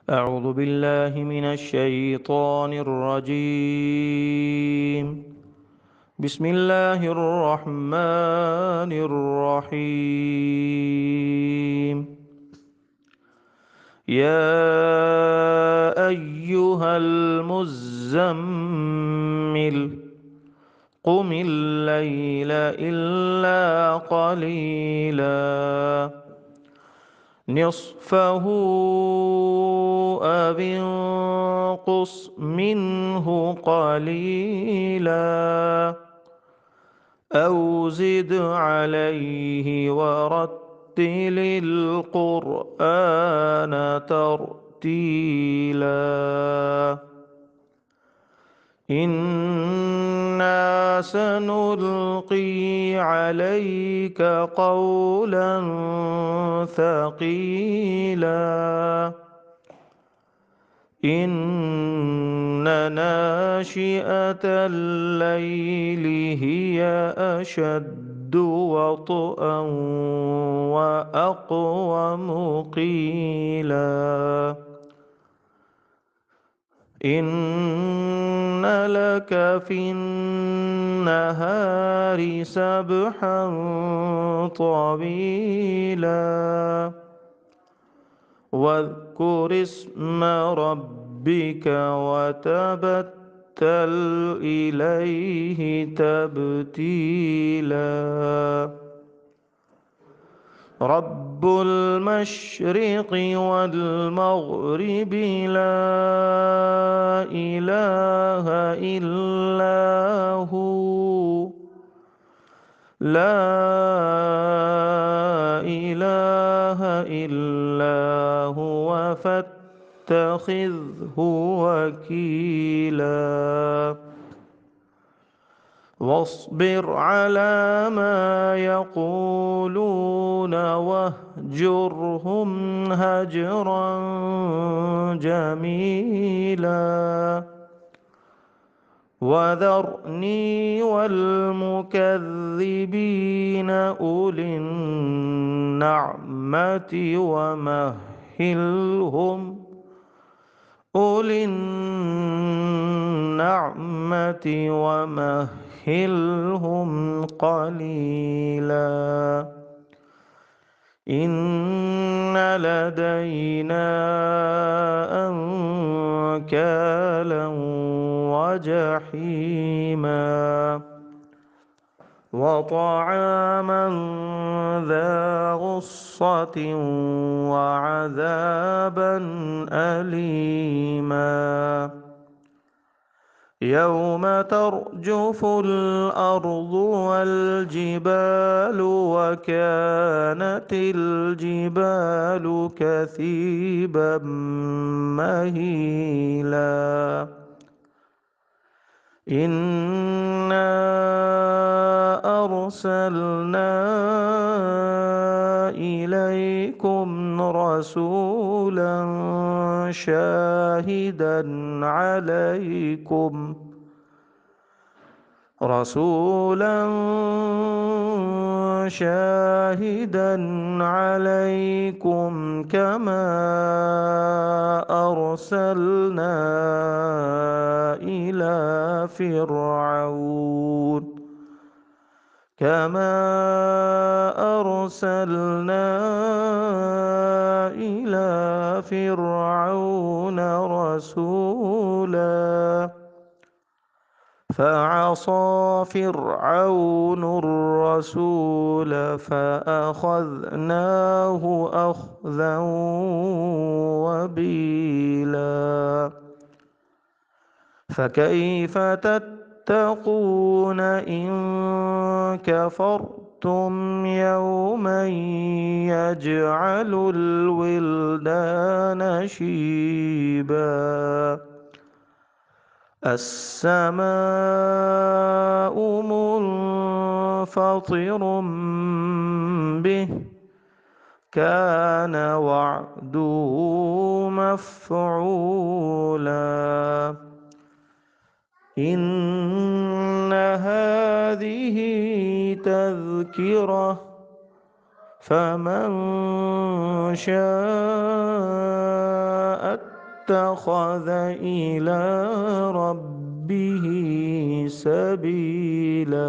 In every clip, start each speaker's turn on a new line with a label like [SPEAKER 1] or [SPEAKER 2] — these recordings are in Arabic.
[SPEAKER 1] أعوذ بالله من الشيطان الرجيم. بسم الله الرحمن الرحيم. يا أيها المزمل قم الليل إلا قليلا نصفه أو انقص منه قليلا أو زد عليه ورتل القرآن ترتيلا إنا سنلقي عليك قولا ثقيلا إن ناشئة الليل هي أشد وطئا وأقوم قيلا إن لك في النهار سبحا طويلا واذكر اسم ربك وتبتل إليه تبتيلا رب المشرق والمغرب لا إله إلا هو لا إله إلا هو فاتخذه وكيلا واصبر على ما يقولون واهجرهم هجرا جميلا وذرني والمكذبين أولي النعمة ومهلهم قليلا إن لدينا أنكالا وجحيما وطعاما ذا غصة وعذابا أليما يوم ترجف الأرض والجبال وكانت الجبال كثيبا مهيلا إنا أرسلنا إليكم رسولا شاهدا عليكم كما أرسلنا إلى فرعون رسولا فعصى فرعون الرسول فأخذناه أخذا وبيلا فكيف تتقون إن كفرتم يوما يجعل الولدان شيبا السماء منفطر به كان وعده مفعولا إن هذه تذكرة فمن شاء اتخذ إلى ربه سبيلا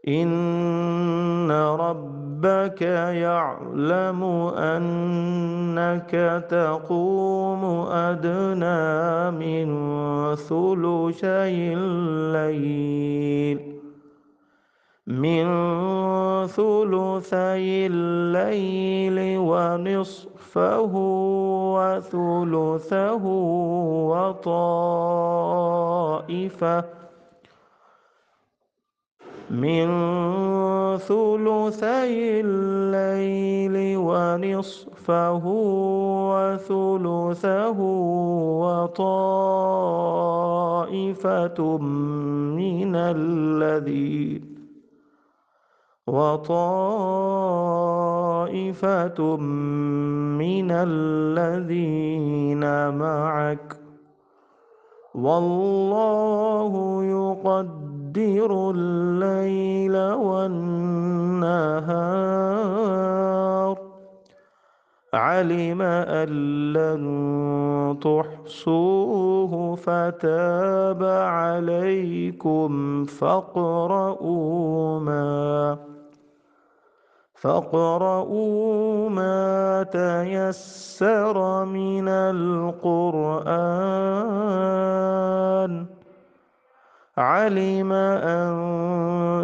[SPEAKER 1] إن ربك يعلم أنك تقوم أدنى من ثلثي الليل ونصفه وثلثه من ثلثي الليل ونصفه وثلثه وطائفة من الذين معك والله يقدر الليل والنهار علم أن لن تحصوه فتاب عليكم فاقرؤوا ما تيسر من القرآن علم أن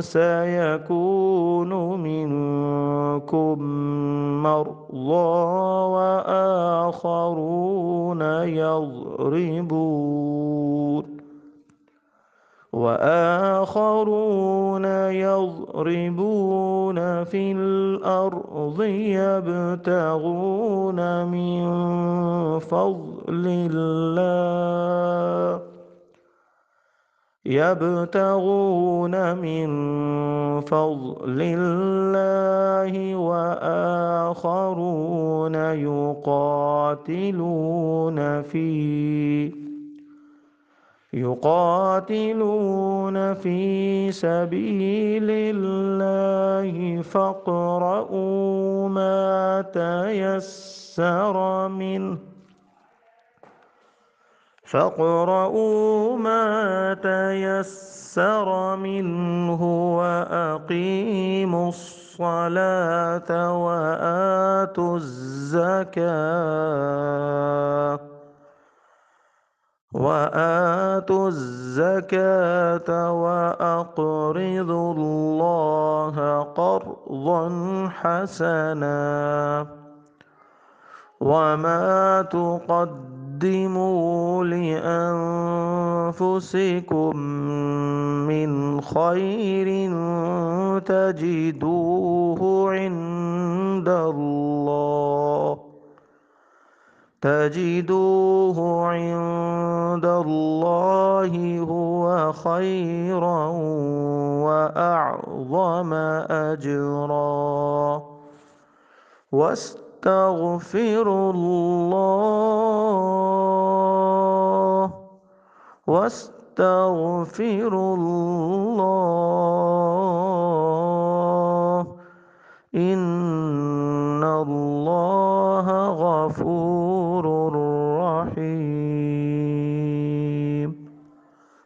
[SPEAKER 1] سيكون منكم مرضى وآخرون يضربون في الأرض يبتغون من فضل الله وآخرون يقاتلون في سبيل الله فاقرؤوا ما تيسر منه وأقيموا الصلاة وآتوا الزكاة وأقرضوا الله قرضا حسنا وما تقدموا لأنفسكم من خير تجدوه عند الله هو خيرا وأعظم أجرا واستغفروا الله إن الله غفور رحيم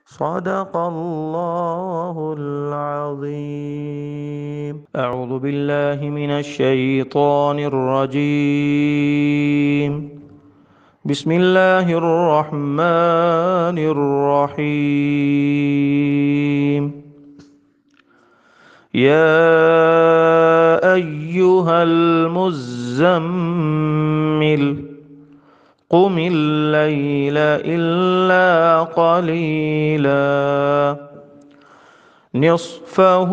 [SPEAKER 1] صدق الله العظيم. أعوذ بالله من الشيطان الرجيم. بسم الله الرحمن الرحيم. يا أيها المزمل قم الليل إلا قليلا نصفه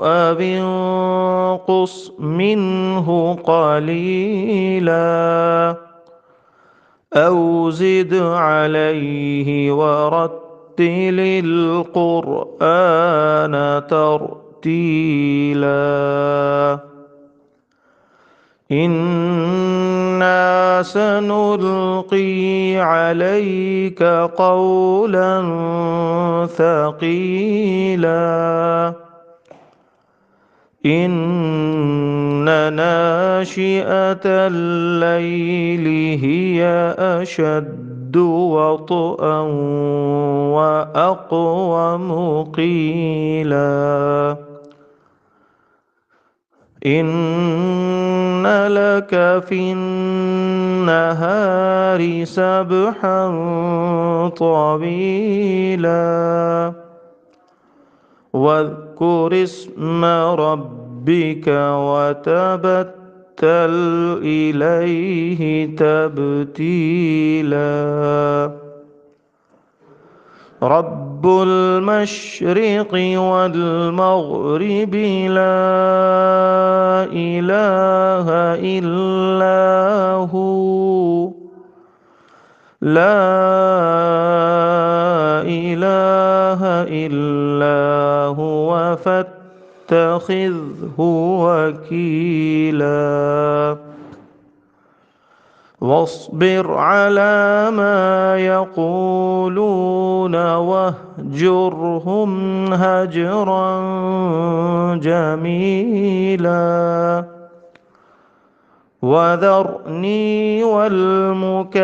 [SPEAKER 1] أو انقص منه قليلا أو زد عليه ورتل القرآن ترتيلا إنا سنلقي عليك قولا ثقيلا إن ناشئة الليل هي أشد وطئا وأقوم قيلا إن لك في النهار سبحا طويلا واذكر اسم ربك وتبتل إليه تبتيلا رب المشرق والمغرب لا إله إلا هو لا إله إلا هو فاتخذه وكيلا واصبر على ما يقولون واهجرهم هجرا جميلا وذرني والمكذبين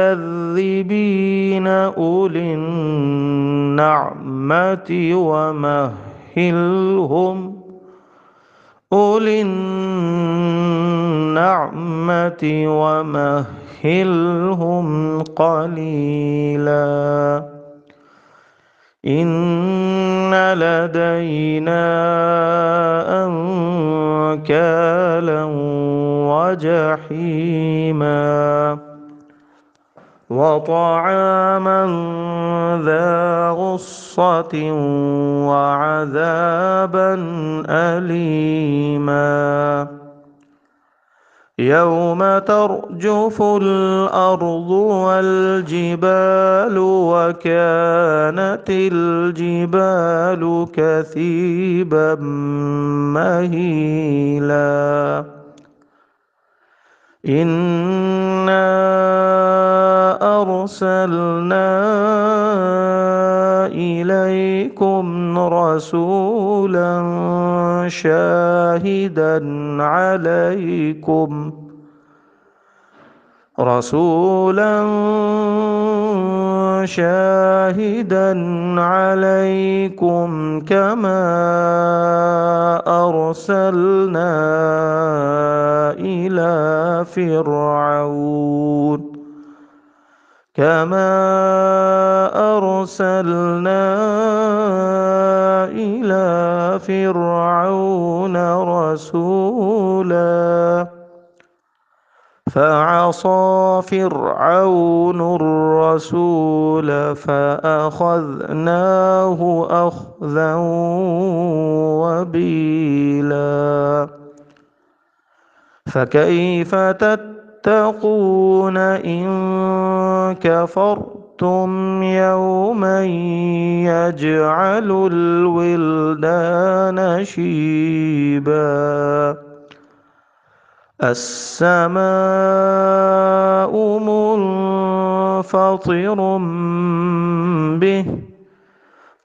[SPEAKER 1] أولي النعمة ومهلهم قليلا إن لدينا أنكالا وجحيما وطعاما ذا غصة وعذابا أليما يوم ترجف الأرض والجبال وكانت الجبال كثيبا مهيلا إنا أرسلنا إليكم رسولا شاهدا عليكم كما أرسلنا إلى فرعون رسولا فعصى فرعون الرسول فأخذناه أخذا وبيلا فكيف تتقون إن كفرتم يوما يجعل الولدان شيبا السماء منفطر به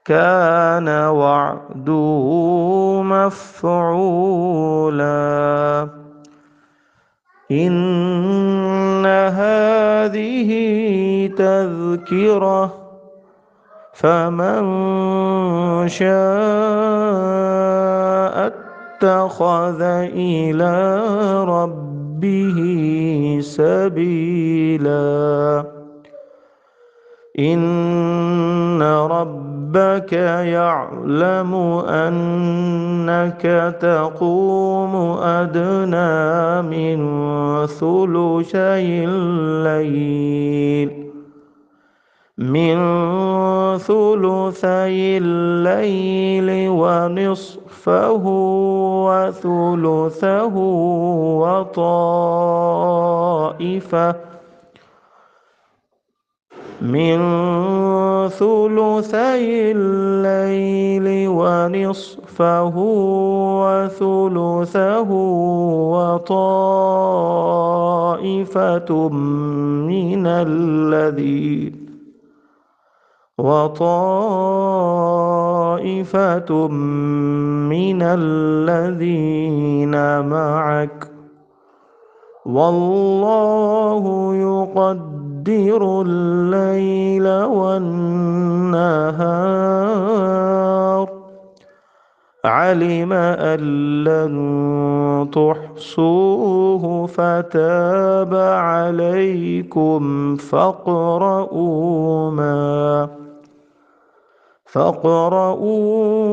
[SPEAKER 1] كان وعده مفعولا إن هذه تذكرة فمن شاء اتخذ إلى ربه سبيلا إن ربك يعلم أنك تقوم أدنى من ثلثي الليل ونصفه وثلثه وطائفة وطائفة من الذين معك والله يقدر الليل والنهار علم أن لن تحصوه فتاب عليكم فاقرؤوا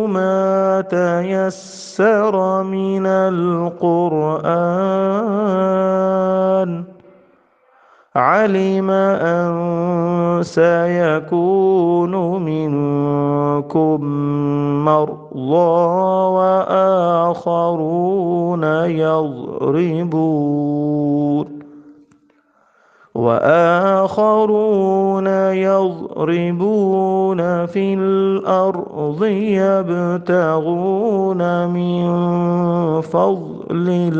[SPEAKER 1] ما تيسر من القرآن علم أن سيكون منكم مرضى وآخرون يضربون في الأرض يبتغون من فضل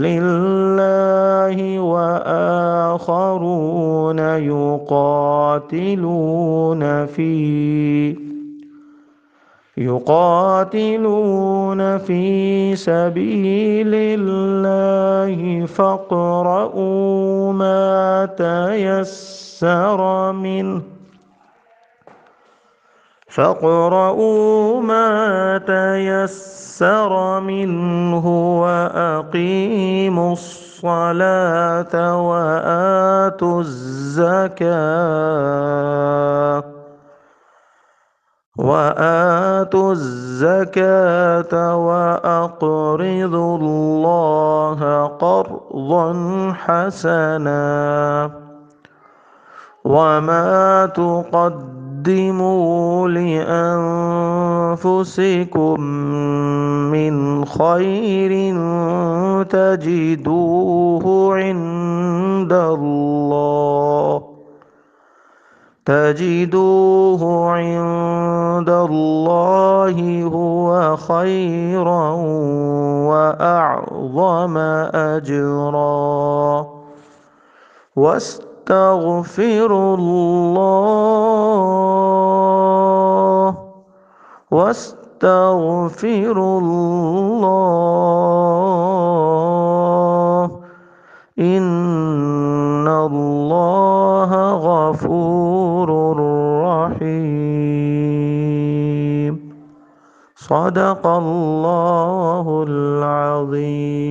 [SPEAKER 1] الله وآخرون يقاتلون في سبيل الله فاقرؤوا ما تيسر منه وأقيموا الصلاة وآتوا الزكاة وأقرضوا الله قرضا حسنا وما تقدموا لأنفسكم من خير تجدوه عند الله هو خيرا وأعظم أجرا واستغفروا الله إن الله غفور رحيم صدق الله العظيم.